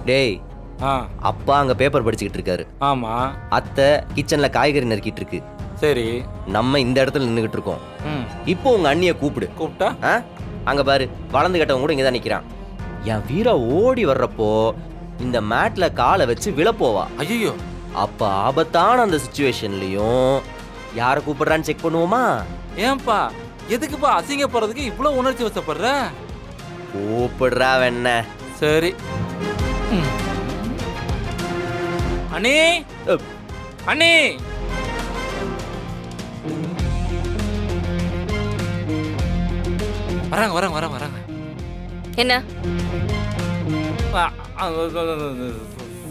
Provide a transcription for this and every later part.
டேய், ஆ அப்பா அங்க பேப்பர் படிச்சுக்கிட்டு இருக்காரு. ஆமா அத்தை கிச்சன்ல காய்கறி நறுக்கிட்டு இருக்கு. சரி. நம்ம இந்த இடத்துல நின்றுகிட்டு இருக்கோம். ம் இப்போ உங்க அண்ணியை கூப்பிடு. கூப்பிட்டா ஆ? அங்க பாரு, வளர்ந்து கட்டவங்க கூட இங்கதான் நிக்கிறான். என் வீரா ஓடி வர்றப்போ இந்த மேட்ல காலை வச்சு விழப்போவா. ஐயோ அப்ப ஆபத்தான அந்த சுச்சுவேஷன்லயும் யாரை கூப்பிடுறான்னு செக் பண்ணுவோமா? ஏன்பா எதுக்குப்பா அசிங்கப்படுறதுக்கு இவ்வளவு உணர்ச்சி வசப்படுற? கூப்பிடுறா வெண்ண. சரி. அண்ணே அண்ணே வராங்க வராங்க வராங்க வராங்க. என்ன?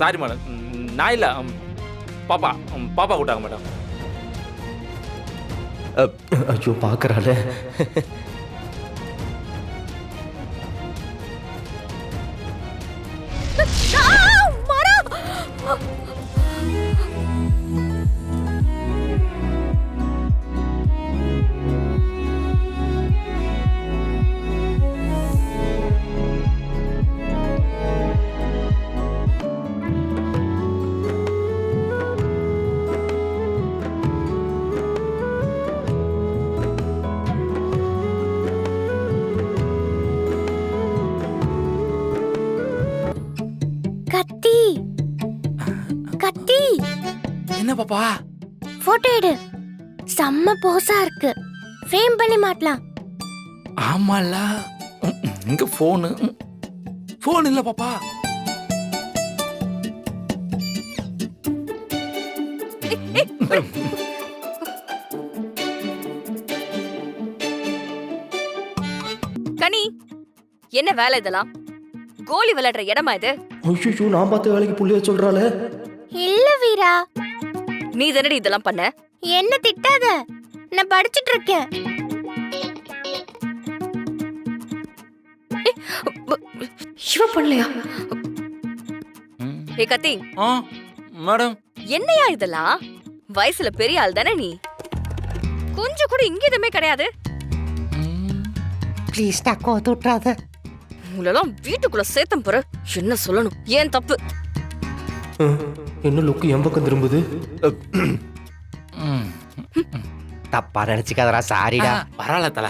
சாரி மேடம், நான் இல்ல, பாப்பா பாப்பா கூட்டாங்க மேடம். ஐயோ பாக்குறாள. கத்தி கத்தி, என்ன பாப்பா? போட்டோ எடு. செம்ம போஸா இருக்கு, ஃப்ரேம் பண்ணி மாட்டலாம். ஆமால, இங்க போனு போன் இல்ல பாப்பா. கனி, என்ன வேலை இதெல்லாம்? கோலி விளையாடுற இடமா இது? ஐயோ, நான் பார்த்த வேலைக்கு புள்ளிய சொல்றாள. இல்ல வீரா, நீ தானடி இதெல்லாம் பண்ண? என்ன திட்டாத, நான் படிச்சிட்டு இருக்கேன். இவ பண்ணலையா? ஏ கத்தி, மேடம் என்னையா இதெல்லாம்? வயசுல பெரிய ஆள் தானே நீ? கொஞ்சம் கூட இங்கிதமே கிடையாது. ப்ளீஸ் டா கோத்து விட்றாத. உங்களெல்லாம் வீட்டுக்குள்ள சேத்தம் போற. என்ன சொல்லணும்? ஏன் தப்பு? என்ன லுக்கு என் பக்கம் திரும்புது? தப்பா நினைச்சுக்காதரா, சாரிடா. பரவாயில்ல தல.